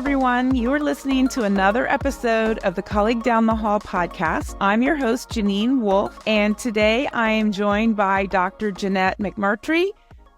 everyone. You are listening to another episode of the Colleague Down the Hall podcast. I'm your host, Janine Wolf, and today I am joined by Dr. Janette McMurtrie,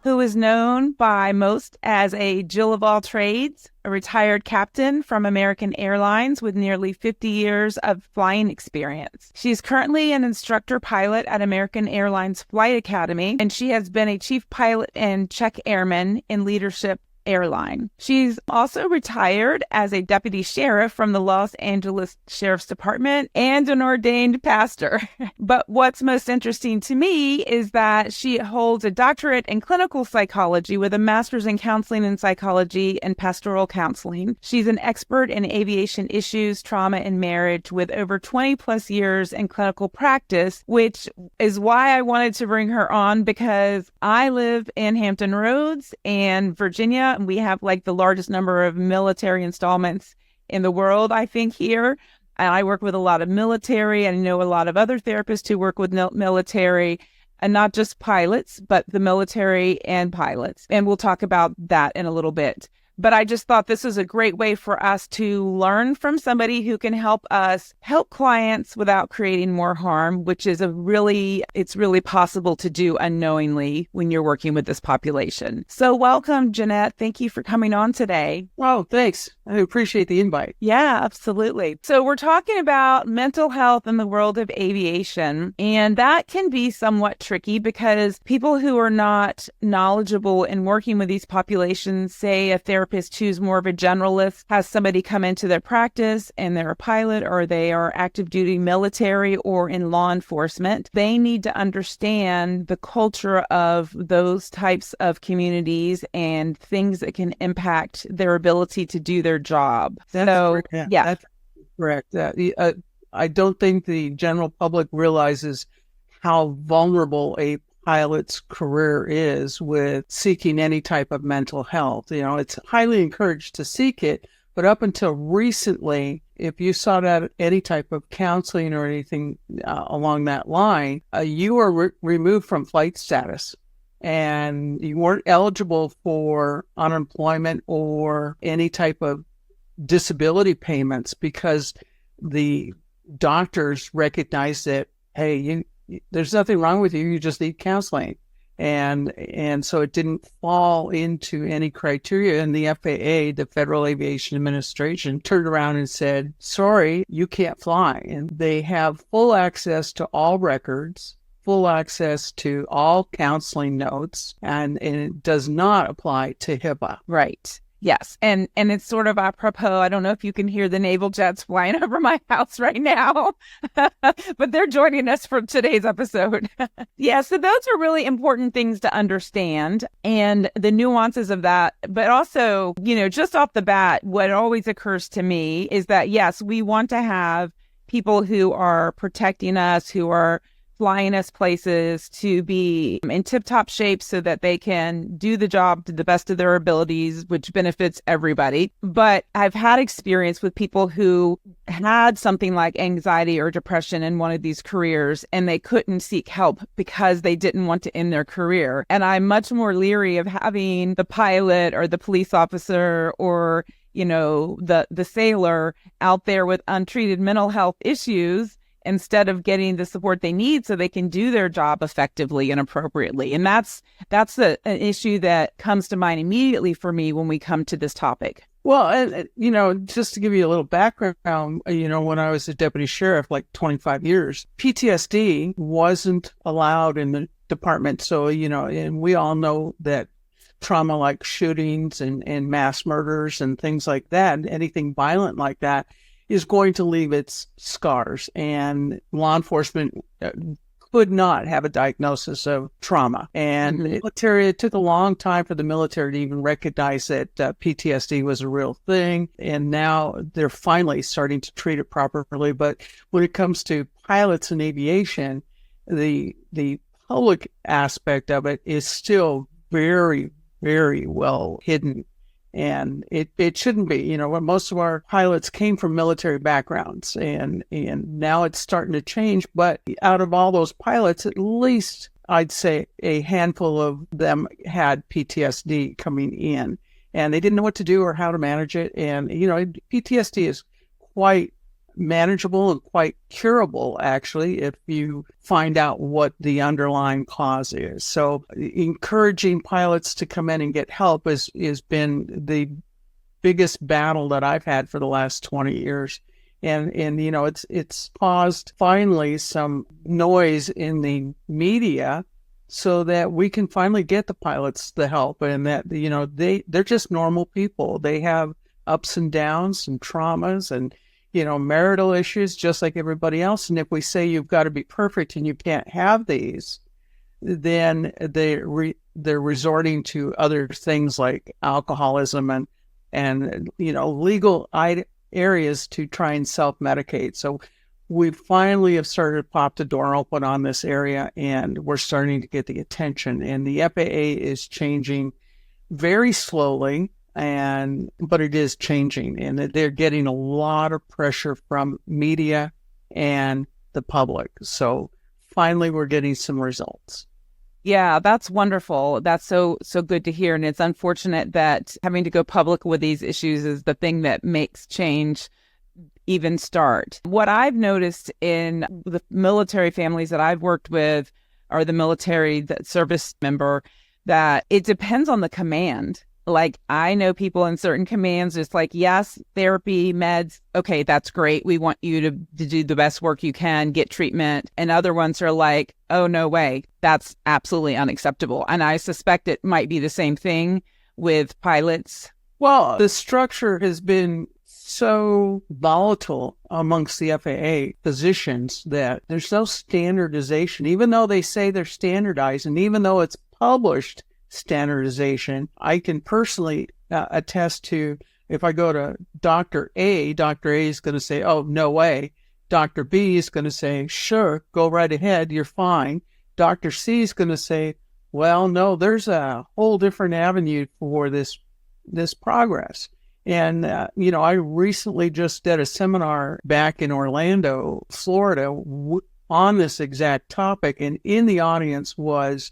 who is known by most as a Jill of all trades, a retired captain from American Airlines with nearly 50 years of flying experience. She's currently an instructor pilot at American Airlines Flight Academy, and she has been a chief pilot and check airman in Leadership Airline. She's also retired as a deputy sheriff from the Los Angeles Sheriff's Department and an ordained pastor. But what's most interesting to me is that she holds a doctorate in clinical psychology with a master's in counseling and psychology and pastoral counseling. She's an expert in aviation issues, trauma, and marriage with over 20 plus years in clinical practice, which is why I wanted to bring her on, because I live in Hampton Roads and Virginia. We have like the largest number of military installments in the world, I think, here. And I work with a lot of military, and I know a lot of other therapists who work with military, and not just pilots, but the military and pilots. And we'll talk about that in a little bit. But I just thought this is a great way for us to learn from somebody who can help us help clients without creating more harm, which is it's really possible to do unknowingly when you're working with this population. So welcome, Janette. Thank you for coming on today. Oh, thanks. I appreciate the invite. Yeah, absolutely. So we're talking about mental health in the world of aviation, and that can be somewhat tricky because people who are not knowledgeable in working with these populations, say a therapist who's more of a generalist, has somebody come into their practice and they're a pilot or they are active duty military or in law enforcement, they need to understand the culture of those types of communities and things that can impact their ability to do their job. That's correct. I don't think the general public realizes how vulnerable a pilot's career is with seeking any type of mental health. You know, it's highly encouraged to seek it, but up until recently, if you sought out any type of counseling or anything along that line, you were removed from flight status and you weren't eligible for unemployment or any type of disability payments because the doctors recognized that, hey, there's nothing wrong with you. You just need counseling. And so it didn't fall into any criteria. And the FAA, the Federal Aviation Administration, turned around and said, sorry, you can't fly. And they have full access to all records, full access to all counseling notes, and it does not apply to HIPAA. Right. Yes. And it's sort of apropos. I don't know if you can hear the naval jets flying over my house right now, but they're joining us for today's episode. Yeah. So those are really important things to understand and the nuances of that. But also, just off the bat, what always occurs to me is that, yes, we want to have people who are protecting us, who are flying us places, to be in tip-top shape so that they can do the job to the best of their abilities, which benefits everybody. But I've had experience with people who had something like anxiety or depression in one of these careers, and they couldn't seek help because they didn't want to end their career. And I'm much more leery of having the pilot or the police officer or the sailor out there with untreated mental health issues instead of getting the support they need so they can do their job effectively and appropriately. And that's an issue that comes to mind immediately for me when we come to this topic. Well, just to give you a little background, when I was a deputy sheriff, like 25 years, PTSD wasn't allowed in the department. So, and we all know that trauma like shootings and mass murders and things like that, anything violent like that, is going to leave its scars. And law enforcement could not have a diagnosis of trauma. And the military, it took a long time for the military to even recognize that PTSD was a real thing. And now they're finally starting to treat it properly. But when it comes to pilots and aviation, the public aspect of it is still very, very well hidden. And it shouldn't be. Most of our pilots came from military backgrounds, and now it's starting to change. But out of all those pilots, at least I'd say a handful of them had PTSD coming in. and they didn't know what to do or how to manage it. And, PTSD is quite manageable and quite curable, actually, if you find out what the underlying cause is. So encouraging pilots to come in and get help has been the biggest battle that I've had for the last 20 years. And it's caused finally some noise in the media so that we can finally get the pilots the help, and that, they're just normal people. They have ups and downs and traumas and, marital issues just like everybody else. And if we say you've got to be perfect and you can't have these, then they're resorting to other things like alcoholism and legal areas to try and self-medicate. So we finally have started to pop the door open on this area, and we're starting to get the attention. And the FAA is changing very slowly, but it is changing, and they're getting a lot of pressure from media and the public. So finally, we're getting some results. Yeah, that's wonderful. That's so good to hear. And it's unfortunate that having to go public with these issues is the thing that makes change even start. What I've noticed in the military families that I've worked with, or the military service member, that it depends on the command. Like, I know people in certain commands, it's like, yes, therapy, meds. Okay, that's great. We want you to do the best work you can, get treatment. And other ones are like, oh, no way. That's absolutely unacceptable. And I suspect it might be the same thing with pilots. Well, the structure has been so volatile amongst the FAA physicians that there's no standardization, even though they say they're standardized, and even though it's published standardization. I can personally attest to, if I go to Dr. A is going to say, oh, no way. Dr. B is going to say, sure, go right ahead, you're fine. Dr. C is going to say, well, no, there's a whole different avenue for this progress. And, I recently just did a seminar back in Orlando, Florida, on this exact topic. And in the audience was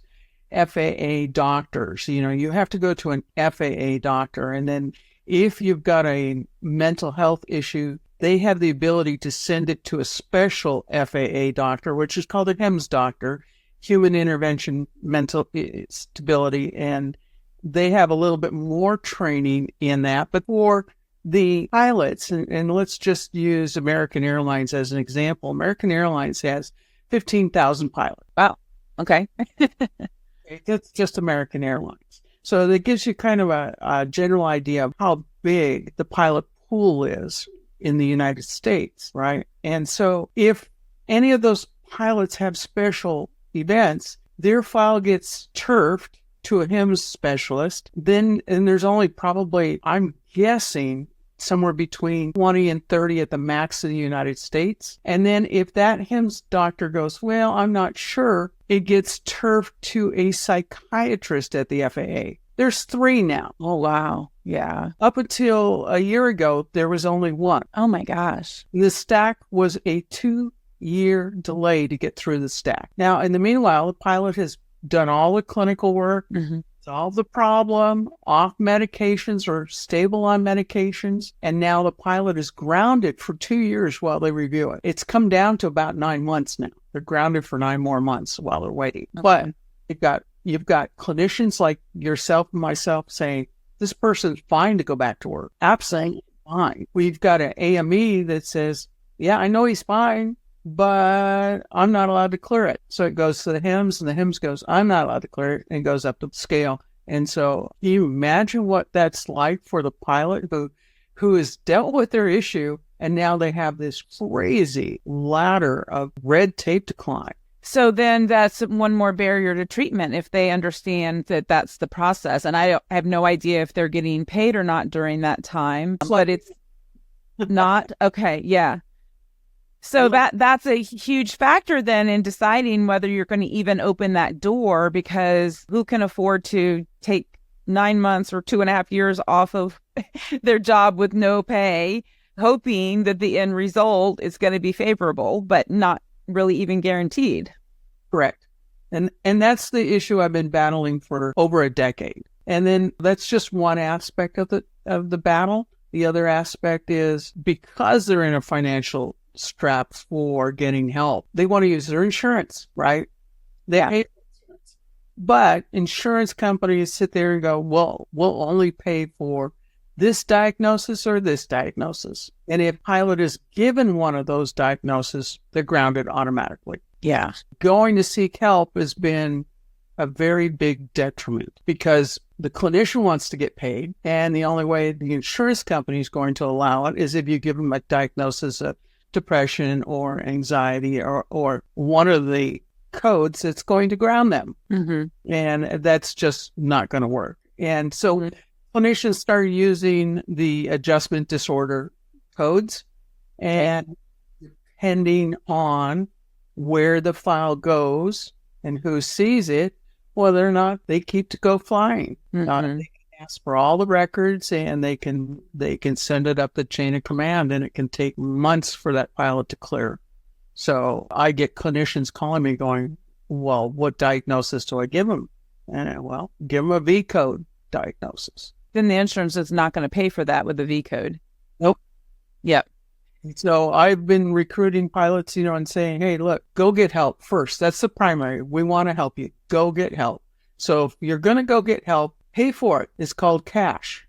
FAA doctors. You have to go to an FAA doctor. And then if you've got a mental health issue, they have the ability to send it to a special FAA doctor, which is called a HIMSS doctor, Human Intervention Mental Stability. And they have a little bit more training in that. But for the pilots, and let's just use American Airlines as an example. American Airlines has 15,000 pilots. Wow. Okay. It's just American Airlines. So that gives you kind of a general idea of how big the pilot pool is in the United States, right? And so if any of those pilots have special events, their file gets turfed to a HIMSS specialist, and there's only probably, I'm guessing, somewhere between 20 and 30 at the max in the United States. And then if that HIMSS doctor goes, well, I'm not sure, it gets turfed to a psychiatrist at the FAA. There's 3 now. Oh, wow. Yeah. Up until a year ago, there was only 1. Oh, my gosh. The stack was a 2-year delay to get through the stack. Now, in the meanwhile, the pilot has done all the clinical work, solved the problem, off medications or stable on medications, and now the pilot is grounded for 2 years while they review it. It's come down to about 9 months now. They're grounded for 9 more months while they're waiting. Okay. But you've got clinicians like yourself and myself saying, this person's fine to go back to work. Absolutely fine. We've got an AME that says, yeah, I know he's fine, but I'm not allowed to clear it. So it goes to the HIMSS, and the HIMSS goes, I'm not allowed to clear it, and goes up the scale. And so can you imagine what that's like for the pilot who has dealt with their issue, and now they have this crazy ladder of red tape to climb? So then that's one more barrier to treatment if they understand that that's the process. And I have no idea if they're getting paid or not during that time, but it's not. Okay. Yeah. So that's a huge factor then in deciding whether you're going to even open that door, because who can afford to take 9 months or 2.5 years off of their job with no pay, hoping that the end result is going to be favorable, but not really even guaranteed. Correct. And that's the issue I've been battling for over a decade. And then that's just one aspect of the battle. The other aspect is because they're in a financial strap for getting help, they want to use their insurance, right? They pay for insurance. But insurance companies sit there and go, well, we'll only pay for this diagnosis or this diagnosis. And if pilot is given one of those diagnoses, they're grounded automatically. Yeah. Going to seek help has been a very big detriment because the clinician wants to get paid, and the only way the insurance company is going to allow it is if you give them a diagnosis of depression or anxiety or one of the codes that's going to ground them. Mm-hmm. And that's just not going to work. And so clinicians started using the adjustment disorder codes, and depending on where the file goes and who sees it, whether or not they keep to go flying. Mm-hmm. They can ask for all the records, and they can send it up the chain of command, and it can take months for that pilot to clear. So I get clinicians calling me going, well, what diagnosis do I give them? And well, give them a V code diagnosis. Then the insurance is not going to pay for that with the V code. Nope. Yep. So I've been recruiting pilots, and saying, hey, look, go get help first. That's the primary. We want to help you. Go get help. So if you're going to go get help, pay for it. It's called cash.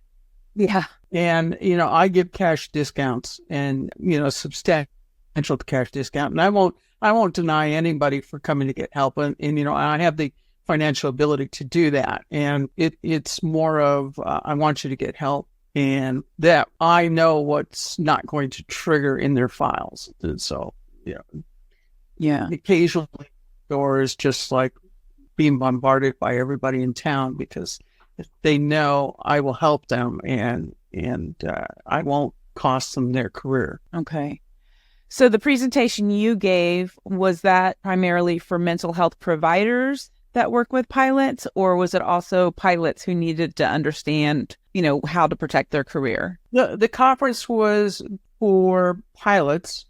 Yeah. And, I give cash discounts and, substantial cash discount. And I won't deny anybody for coming to get help. And I have the financial ability to do that. And it's more of, I want you to get help. And that I know what's not going to trigger in their files. And so, occasionally, or is just like being bombarded by everybody in town because they know I will help them and I won't cost them their career. Okay. So the presentation you gave, was that primarily for mental health providers that work with pilots, or was it also pilots who needed to understand, how to protect their career? The conference was for pilots,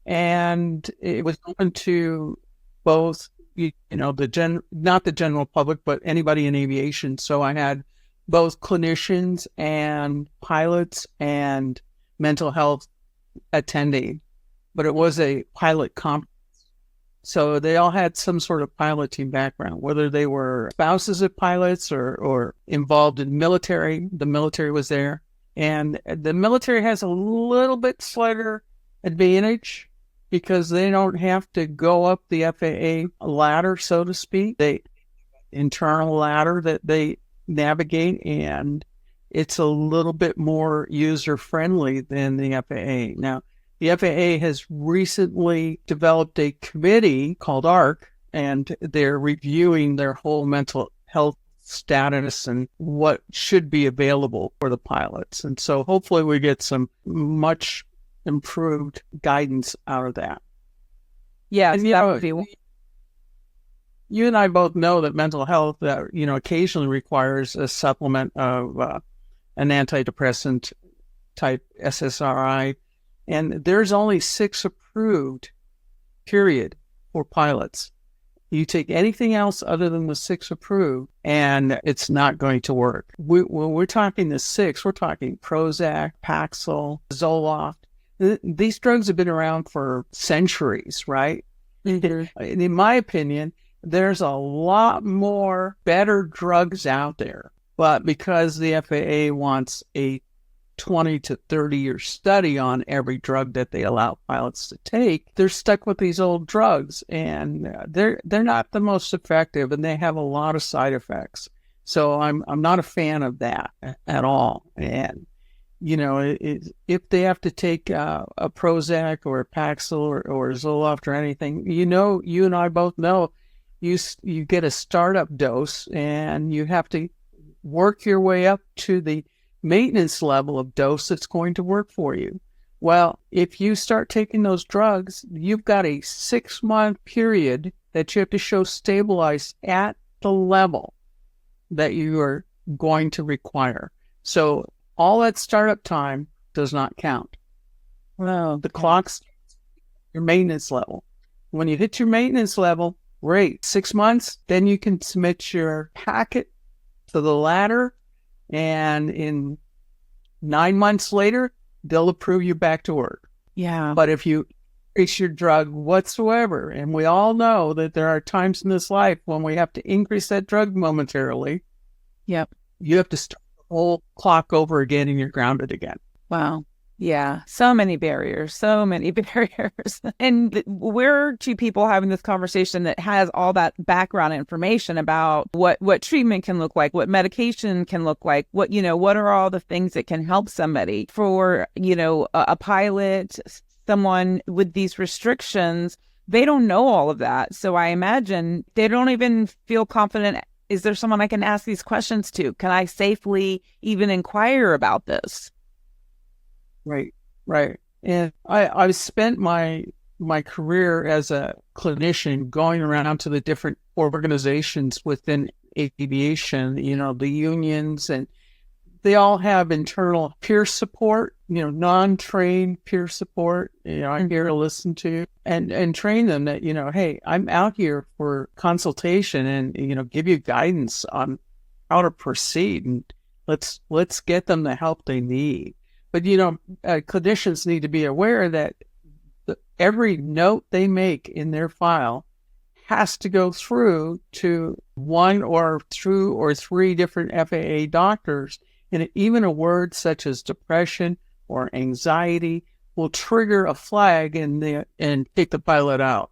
and it was open to both, not the general public, but anybody in aviation. So I had both clinicians and pilots and mental health attending, but it was a pilot conference. So they all had some sort of piloting background, whether they were spouses of pilots or involved in military. The military was there. And the military has a little bit slighter advantage because they don't have to go up the FAA ladder, so to speak. They internal ladder that they navigate, and it's a little bit more user-friendly than the FAA. Now, the FAA has recently developed a committee called ARC, and they're reviewing their whole mental health status and what should be available for the pilots. And so hopefully we get some much improved guidance out of that. Yeah, and, that would be... You and I both know that mental health, occasionally requires a supplement of an antidepressant type SSRI. And there's only 6 approved, period, for pilots. You take anything else other than the 6 approved, and it's not going to work. When we're talking the 6, we're talking Prozac, Paxil, Zoloft. These drugs have been around for centuries, right? Mm-hmm. In my opinion, there's a lot more better drugs out there. But because the FAA wants a 20 to 30-year study on every drug that they allow pilots to take, they're stuck with these old drugs, and they're not the most effective, and they have a lot of side effects. So I'm not a fan of that at all. And if they have to take a Prozac or a Paxil or Zoloft or anything, you and I both know you get a startup dose, and you have to work your way up to the maintenance level of dose that's going to work for you. Well, if you start taking those drugs, you've got a 6-month period that you have to show stabilized at the level that you are going to require. So all that startup time does not count. Wow. The clock's your maintenance level. When you hit your maintenance level, great. 6 months, then you can submit your packet to the ladder, and in 9 months later, they'll approve you back to work. Yeah. But if you increase your drug whatsoever, and we all know that there are times in this life when we have to increase that drug momentarily, Yep. you have to start the whole clock over again and you're grounded again. Wow. Yeah. So many barriers, so many barriers. And we're two people having this conversation that has all that background information about what treatment can look like, what medication can look like, what are all the things that can help somebody. For, a pilot, someone with these restrictions, they don't know all of that. So I imagine they don't even feel confident. Is there someone I can ask these questions to? Can I safely even inquire about this? Right. And I've spent my career as a clinician going around to the different organizations within aviation, the unions, and they all have internal peer support, non-trained peer support, I'm here to listen to and train them that, hey, I'm out here for consultation and, give you guidance on how to proceed, and let's get them the help they need. But, clinicians need to be aware that every note they make in their file has to go through to one or two or three different FAA doctors. And even a word such as depression or anxiety will trigger a flag and take the pilot out.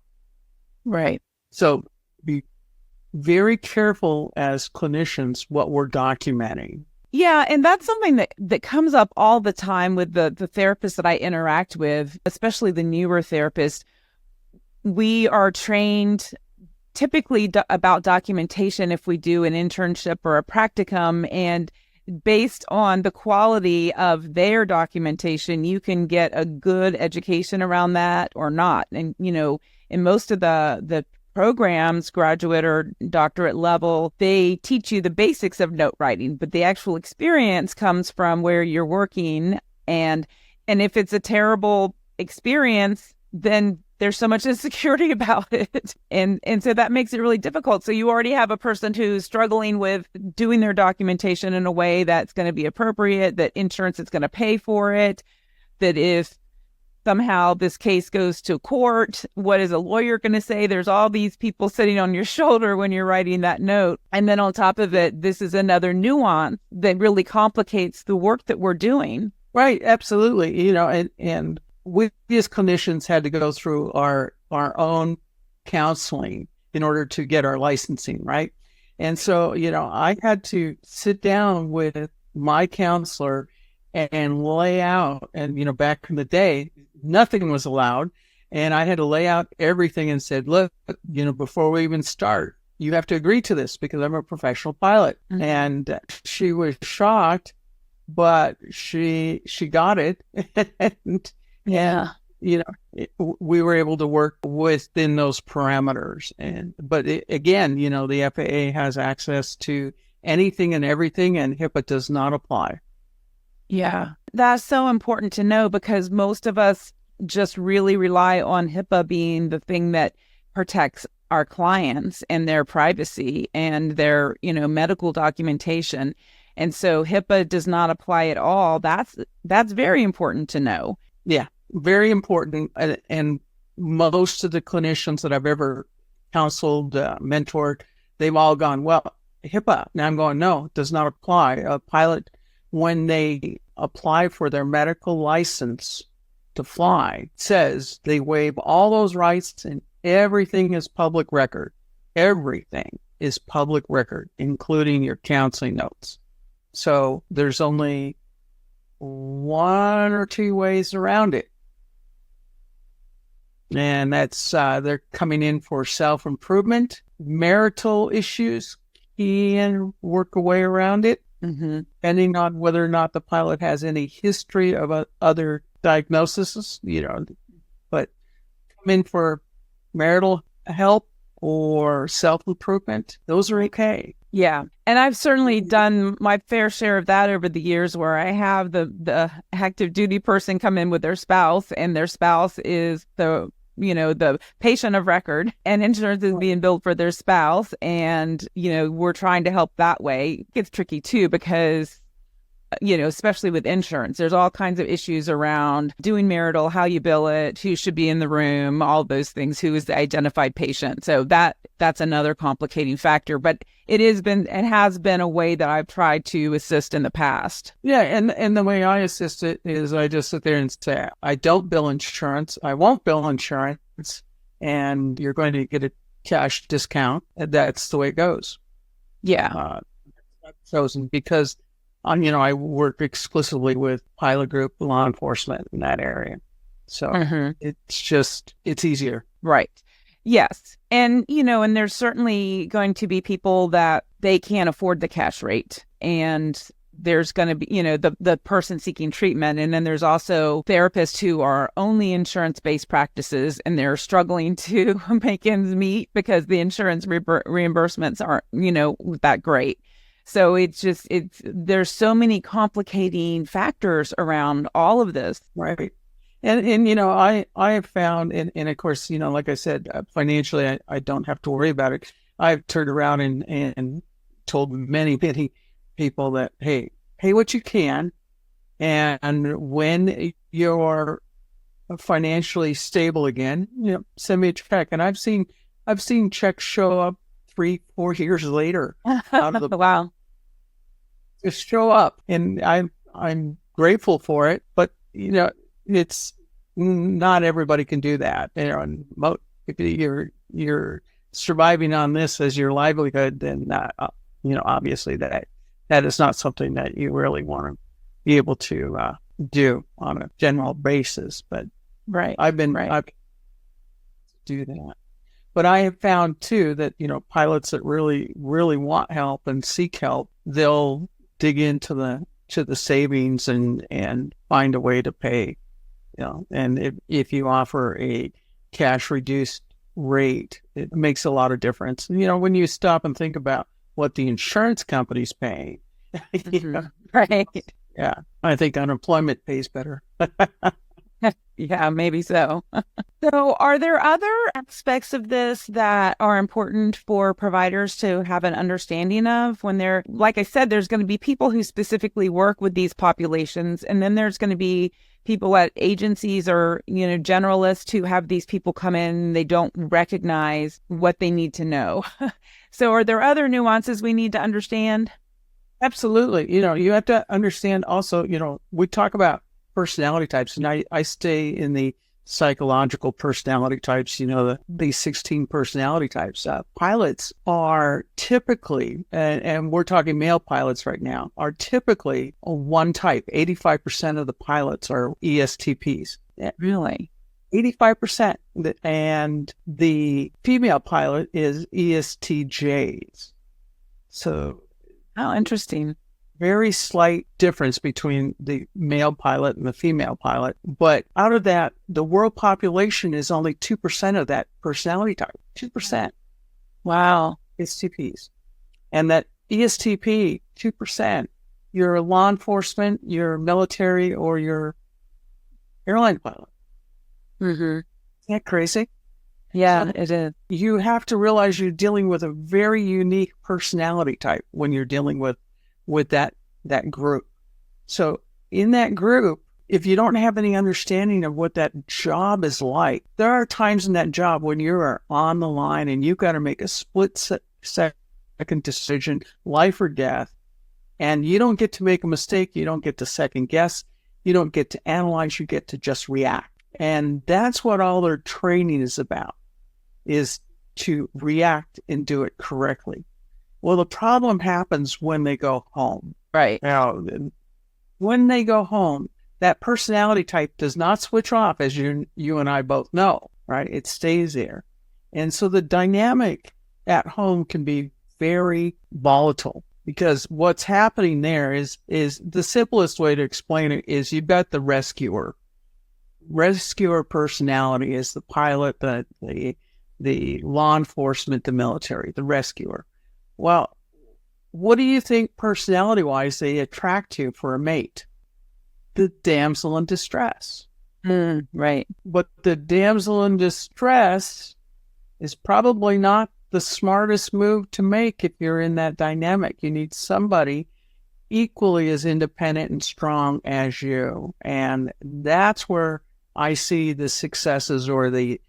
Right. So be very careful as clinicians what we're documenting. Yeah, and that's something that comes up all the time with the therapists that I interact with, especially the newer therapists. We are trained typically about documentation if we do an internship or a practicum, and based on the quality of their documentation, you can get a good education around that or not. And, in most of the programs, graduate or doctorate level, they teach you the basics of note writing, but the actual experience comes from where you're working. And if it's a terrible experience, then there's so much insecurity about it. And so that makes it really difficult. So you already have a person who's struggling with doing their documentation in a way that's going to be appropriate, that insurance is going to pay for it, that if somehow this case goes to court, what is a lawyer going to say? There's all these people sitting on your shoulder when you're writing that note. And then on top of it, this is another nuance that really complicates the work that we're doing. Right. Absolutely. And we as clinicians had to go through our own counseling in order to get our licensing. Right. And so, I had to sit down with my counselor and lay out, and, back in the day, nothing was allowed. And I had to lay out everything and said, look, before we even start, you have to agree to this because I'm a professional pilot. Mm-hmm. And she was shocked, but she got it. And, we were able to work within those parameters. But again, the FAA has access to anything and everything, and HIPAA does not apply. Yeah, that's so important to know, because most of us just really rely on HIPAA being the thing that protects our clients and their privacy and their, medical documentation. And so HIPAA does not apply at all. That's very important to know. Yeah, very important. And most of the clinicians that I've ever counseled, mentored, they've all gone, well, HIPAA. Now I'm going, no, it does not apply. A pilot, when they apply for their medical license to fly, says they waive all those rights and everything is public record. Everything is public record, including your counseling notes. So there's only one or two ways around it. And that's they're coming in for self-improvement, marital issues, can work a way around it. Mm-hmm. Depending on whether or not the pilot has any history of other diagnoses, but come in for marital help or self-improvement, those are okay. Yeah. And I've certainly done my fair share of that over the years, where I have the active duty person come in with their spouse, and their spouse is the the patient of record, and insurance is being billed for their spouse. And, we're trying to help that way. It gets tricky too, because especially with insurance, there's all kinds of issues around doing marital, how you bill it, who should be in the room, all those things, who is the identified patient. So that's another complicating factor. But it has been a way that I've tried to assist in the past. Yeah, and the way I assist it is I just sit there and say, I don't bill insurance, I won't bill insurance, and you're going to get a cash discount. And that's the way it goes. Yeah. I've chosen because I work exclusively with pilot group law enforcement in that area. So it's easier. Right. Yes. And, and there's certainly going to be people that they can't afford the cash rate. And there's going to be, the person seeking treatment. And then there's also therapists who are only insurance-based practices, and they're struggling to make ends meet because the insurance reimbursements aren't, that great. So there's so many complicating factors around all of this. Right. And I have found, and of course, like I said, financially, I don't have to worry about it. I've turned around and told many people that, hey, pay what you can. And when you're financially stable again, send me a check. And I've seen checks show up 3-4 years later out of the wow. Just show up, and I'm grateful for it. But it's not everybody can do that. And if you're surviving on this as your livelihood, then obviously that is not something that you really want to be able to do on a general basis. But right, I've do that. But I have found too that pilots that really, really want help and seek help, they'll dig into the savings and find a way to pay. And if you offer a cash reduced rate, it makes a lot of difference. When you stop and think about what the insurance company's paying, right? Yeah, I think unemployment pays better. Yeah, maybe so. So are there other aspects of this that are important for providers to have an understanding of when like I said, there's going to be people who specifically work with these populations, and then there's going to be people at agencies or, generalists who have these people come in and they don't recognize what they need to know. So are there other nuances we need to understand? Absolutely. You have to understand also, we talk about personality types, and I stay in the psychological personality types, the 16 personality types. Pilots are typically, and we're talking male pilots right now, are typically one type. 85% of the pilots are ESTPs. Really? 85%. And the female pilot is ESTJs. So. How interesting. Very slight difference between the male pilot and the female pilot. But out of that, the world population is only 2% of that personality type. 2%. Wow. ESTPs. And that ESTP, 2%, you're law enforcement, you're military, or you're airline pilot. Isn't that crazy? Yeah, it is. You have to realize you're dealing with a very unique personality type when you're dealing with that group. So in that group, if you don't have any understanding of what that job is like, there are times in that job when you are on the line and you've got to make a split second decision, life or death, and you don't get to make a mistake. You don't get to second guess. You don't get to analyze. You get to just react. And that's what all their training is about, is to react and do it correctly. Well, the problem happens when they go home. Right. Now, when they go home, that personality type does not switch off, as you and I both know, right? It stays there. And so the dynamic at home can be very volatile, because what's happening there is the simplest way to explain it is you've got the rescuer. Rescuer personality is the pilot, the law enforcement, the military, the rescuer. Well, what do you think personality-wise they attract to for a mate? The damsel in distress. Right. But the damsel in distress is probably not the smartest move to make if you're in that dynamic. You need somebody equally as independent and strong as you. And that's where I see the successes or the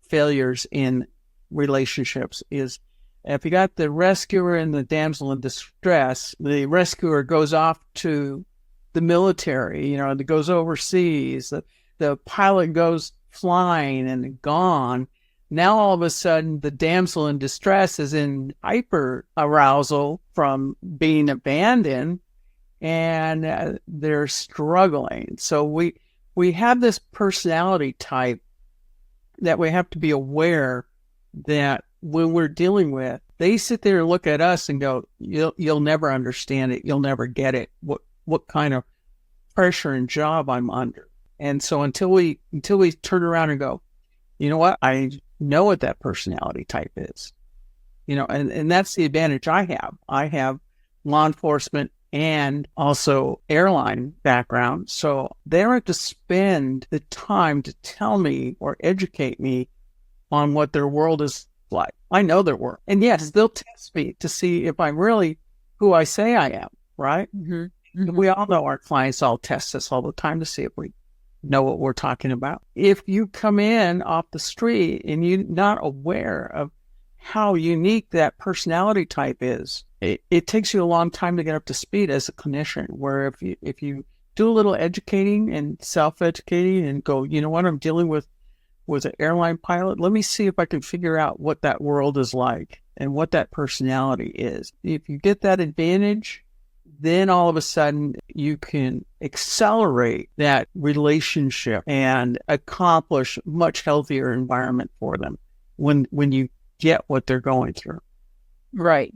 failures in relationships is if you got the rescuer and the damsel in distress, the rescuer goes off to the military, it goes overseas, the pilot goes flying and gone. Now, all of a sudden, the damsel in distress is in hyper arousal from being abandoned, and they're struggling. So we have this personality type that we have to be aware that when we're dealing with, they sit there and look at us and go, "You'll never understand it. You'll never get it. What kind of pressure and job I'm under." And so until we turn around and go, you know what, I know what that personality type is, and that's the advantage I have. I have law enforcement and also airline background. So they don't have to spend the time to tell me or educate me on what their world is like. I know their world. And yes, they'll test me to see if I'm really who I say I am, right? Mm-hmm. Mm-hmm. We all know our clients all test us all the time to see if we know what we're talking about. If you come in off the street and you're not aware of how unique that personality type is, it takes you a long time to get up to speed as a clinician, where if you do a little educating and self-educating and go, you know what, I'm dealing with an airline pilot, let me see if I can figure out what that world is like and what that personality is. If you get that advantage, then all of a sudden you can accelerate that relationship and accomplish much healthier environment for them when you get what they're going through. Right.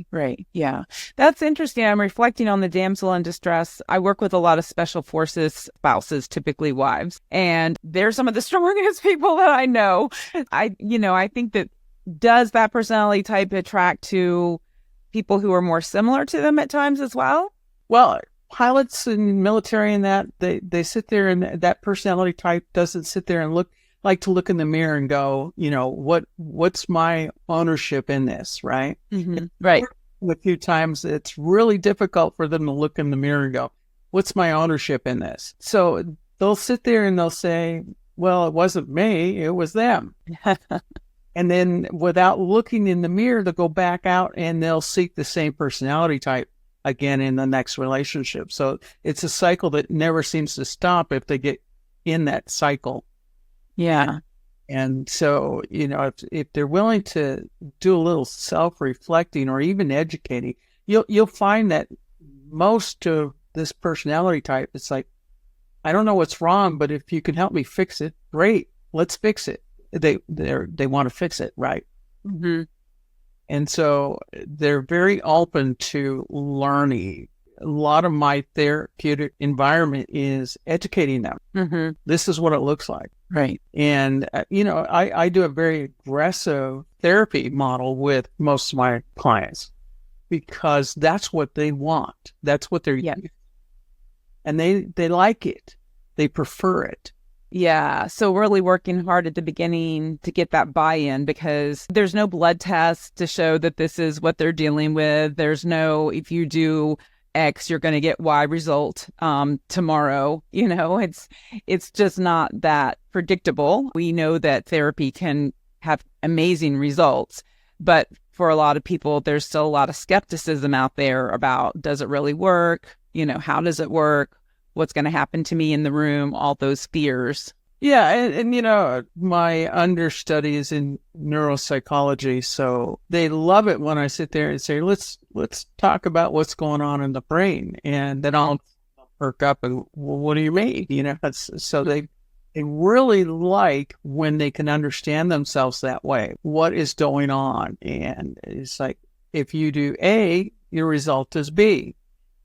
Yeah. That's interesting. I'm reflecting on the damsel in distress. I work with a lot of special forces spouses, typically wives, and they're some of the strongest people that I know. I think that does that personality type attract to people who are more similar to them at times as well? Well, pilots and military and that, they sit there and that personality type doesn't sit there and look in the mirror and go, what's my ownership in this, right? Mm-hmm. Right. A few times it's really difficult for them to look in the mirror and go, what's my ownership in this? So they'll sit there and they'll say, well, it wasn't me, it was them. And then without looking in the mirror, they'll go back out and they'll seek the same personality type again in the next relationship. So it's a cycle that never seems to stop if they get in that cycle. Yeah. And so, if they're willing to do a little self-reflecting or even educating, you'll find that most of this personality type, it's like, I don't know what's wrong, but if you can help me fix it, great, let's fix it. They want to fix it, right? Mm-hmm. And so they're very open to learning. A lot of my therapeutic environment is educating them. Mm-hmm. This is what it looks like. Right. And, I do a very aggressive therapy model with most of my clients because that's what they want. That's what they're used to. And they like it. They prefer it. Yeah. So really working hard at the beginning to get that buy-in because there's no blood test to show that this is what they're dealing with. There's no, if you do X, you're going to get Y result tomorrow. It's just not that predictable. We know that therapy can have amazing results, but for a lot of people, there's still a lot of skepticism out there about, does it really work? How does it work? What's going to happen to me in the room? All those fears. Yeah. And my understudy is in neuropsychology. So they love it when I sit there and say, let's talk about what's going on in the brain. And then I'll perk up and, well, what do you mean? So they really like when they can understand themselves that way. What is going on? And it's like, if you do A, your result is B.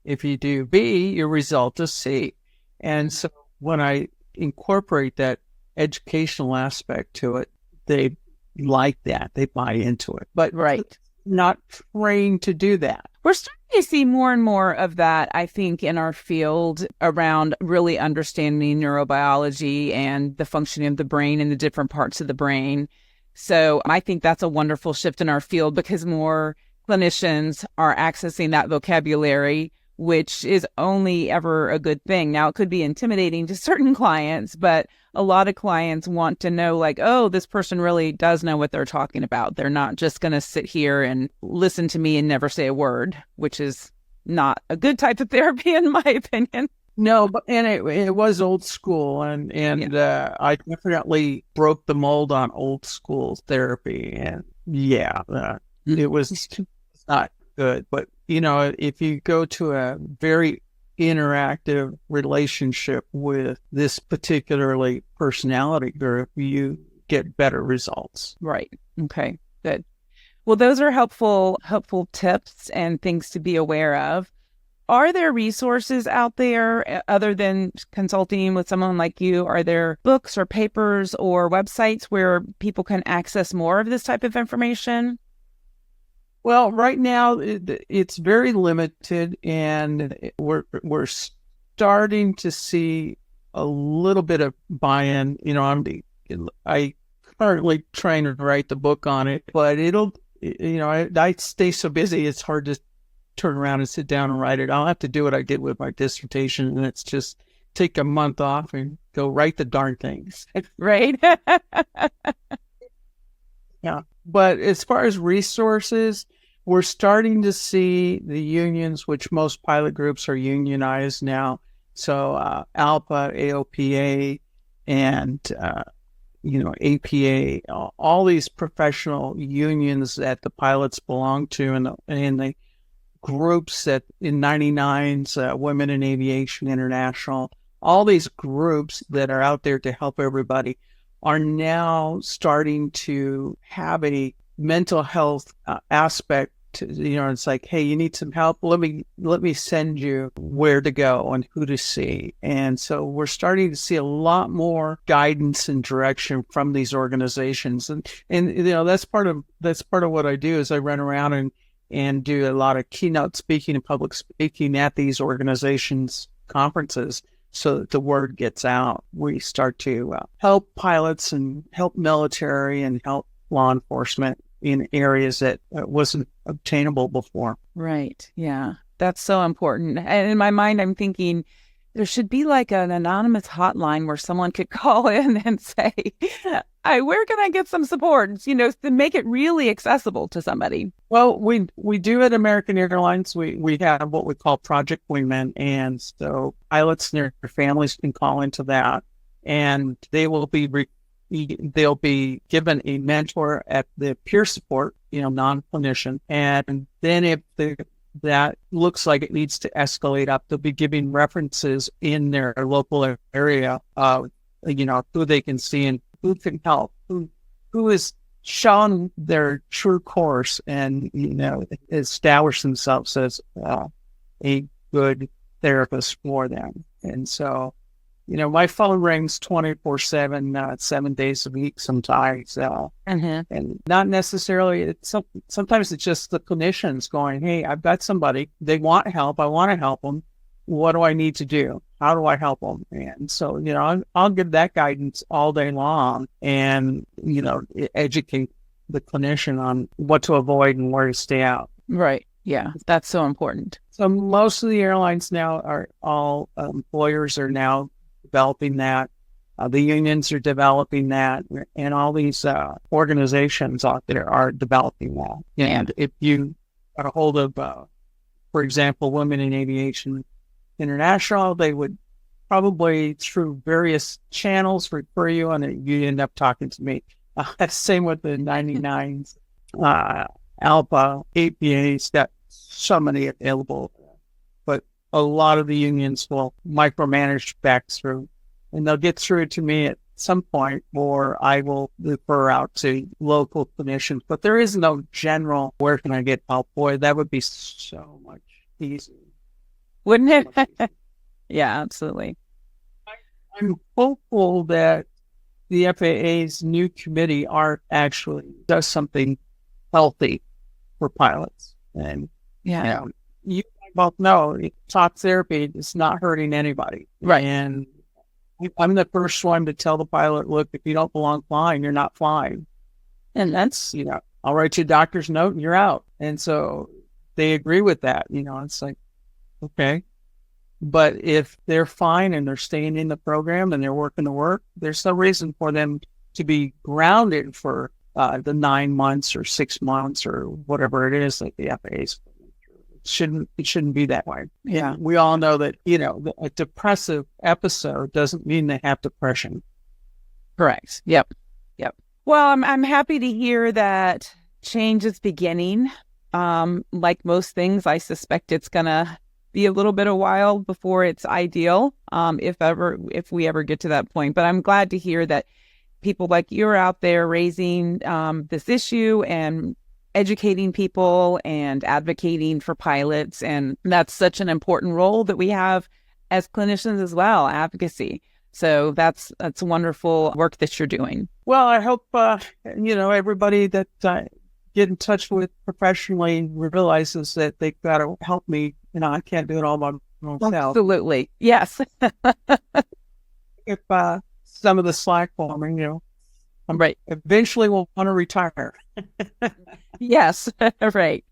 If you do B, your result is C. And so when I incorporate that educational aspect to it, they like that. They buy into it. But right. not trained to do that. We're starting to see more and more of that, I think, in our field around really understanding neurobiology and the functioning of the brain and the different parts of the brain. So I think that's a wonderful shift in our field because more clinicians are accessing that vocabulary, which is only ever a good thing. Now, it could be intimidating to certain clients, but a lot of clients want to know, like, oh, this person really does know what they're talking about. They're not just going to sit here and listen to me and never say a word, which is not a good type of therapy, in my opinion. No, but and it was old school, and I definitely broke the mold on old school therapy, and it was not good. But if you go to a very interactive relationship with this particularly personality group, you get better results. Right. Okay. Good. Well, those are helpful tips and things to be aware of. Are there resources out there other than consulting with someone like you? Are there books or papers or websites where people can access more of this type of information? Well, right now it's very limited, and we're starting to see a little bit of buy-in. I currently trying to write the book on it, but I stay so busy, it's hard to turn around and sit down and write it. I'll have to do what I did with my dissertation, and it's just take a month off and go write the darn things. Right. Yeah. But as far as resources, we're starting to see the unions, which most pilot groups are unionized now. So ALPA, AOPA, and APA, all these professional unions that the pilots belong to, and the groups that in 99's Women in Aviation International, all these groups that are out there to help everybody are now starting to have a mental health aspect to, it's like, hey, you need some help. Let me send you where to go and who to see. And so we're starting to see a lot more guidance and direction from these organizations. And that's part of what I do is I run around and do a lot of keynote speaking and public speaking at these organizations' conferences so that the word gets out. We start to help pilots and help military and help law enforcement in areas that wasn't obtainable before. Right. Yeah. That's so important. And in my mind, I'm thinking there should be like an anonymous hotline where someone could call in and say, where can I get some support? To make it really accessible to somebody. Well, we do at American Airlines. We have what we call Project Wingmen. And so pilots and their families can call into that, and they will they'll be given a mentor at the peer support, non-clinician. And then if that looks like it needs to escalate up, they'll be giving references in their local area, who they can see and who can help, who is shown their true course and, establish themselves as a good therapist for them. And so, my phone rings 24/7, 7 days a week sometimes. And not necessarily, sometimes it's just the clinicians going, hey, I've got somebody, they want help, I want to help them. What do I need to do? How do I help them? And so, I'll give that guidance all day long and, educate the clinician on what to avoid and where to stay out. Right. Yeah, that's so important. So most of the airlines now are all employers are now developing that. The unions are developing that, and all these organizations out there are developing that. And if you got a hold of, for example, Women in Aviation International, they would probably through various channels refer you, and you end up talking to me. Same with the 99s, ALPA, APAs, got so many available. But a lot of the unions will micromanage back through, and they'll get through to me at some point, or I will refer out to local clinicians. But there is no general, where can I get help? Boy, that would be so much easier. Wouldn't it? Yeah, absolutely. I'm hopeful that the FAA's new committee does something healthy for pilots. And Yeah. You both know talk therapy is not hurting anybody. Right. And I'm the first one to tell the pilot, look, if you don't belong flying, you're not flying. And that's, I'll write you a doctor's note and you're out. And so they agree with that. It's like, okay. But if they're fine and they're staying in the program and they're working the work, there's no reason for them to be grounded for the 9 months or 6 months or whatever it is that the FAA's. It shouldn't be that way. Yeah. We all know that, a depressive episode doesn't mean they have depression. Correct. Yep. Well, I'm happy to hear that change is beginning. Like most things, I suspect it's going to be a little bit a while before it's ideal, if we ever get to that point. But I'm glad to hear that people like you're out there raising this issue and educating people and advocating for pilots. And that's such an important role that we have as clinicians as well, advocacy. So that's wonderful work that you're doing. Well, I hope, everybody that get in touch with professionally realizes that they've got to help me. I can't do it all by myself. Absolutely. Yes. If some of the slack for me, I'm right. Eventually we'll want to retire. Yes. Right.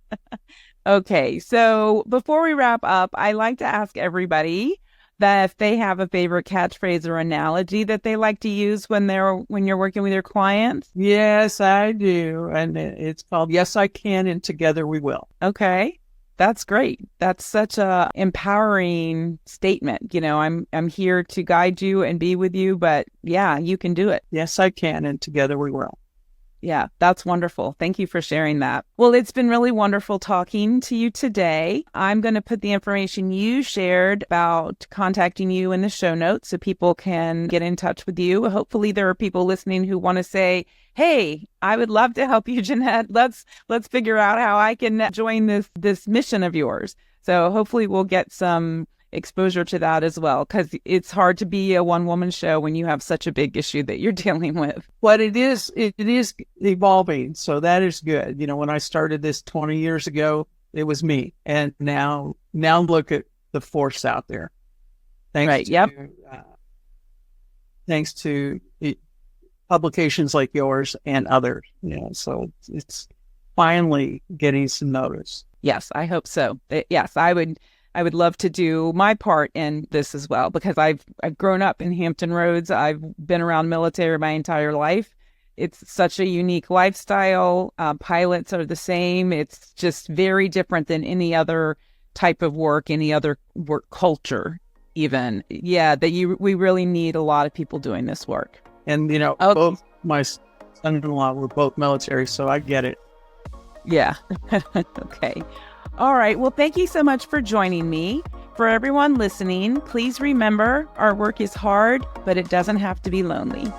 Okay. So before we wrap up, I like to ask everybody that if they have a favorite catchphrase or analogy that they like to use when you're working with your clients. Yes, I do. And it's called Yes, I Can, and Together We Will. Okay. That's great. That's such a empowering statement. I'm here to guide you and be with you, but yeah, you can do it. Yes, I can, and together we will. Yeah, that's wonderful. Thank you for sharing that. Well, it's been really wonderful talking to you today. I'm going to put the information you shared about contacting you in the show notes so people can get in touch with you. Hopefully there are people listening who want to say, hey, I would love to help you, Janette. Let's figure out how I can join this mission of yours. So hopefully we'll get some exposure to that as well, because it's hard to be a one-woman show when you have such a big issue that you're dealing with. But it is evolving, so that is good. When I started this 20 years ago, it was me, and now look at the force out there. Thanks to publications like yours and others. So it's finally getting some notice. Yes, I hope so. Yes, I would love to do my part in this as well, because I've grown up in Hampton Roads. I've been around military my entire life. It's such a unique lifestyle. Pilots are the same. It's just very different than any other type of work, any other work culture even. Yeah, we really need a lot of people doing this work. And, both my son-in-law were both military, so I get it. Yeah. Okay. All right. Well, thank you so much for joining me. For everyone listening, please remember our work is hard, but it doesn't have to be lonely.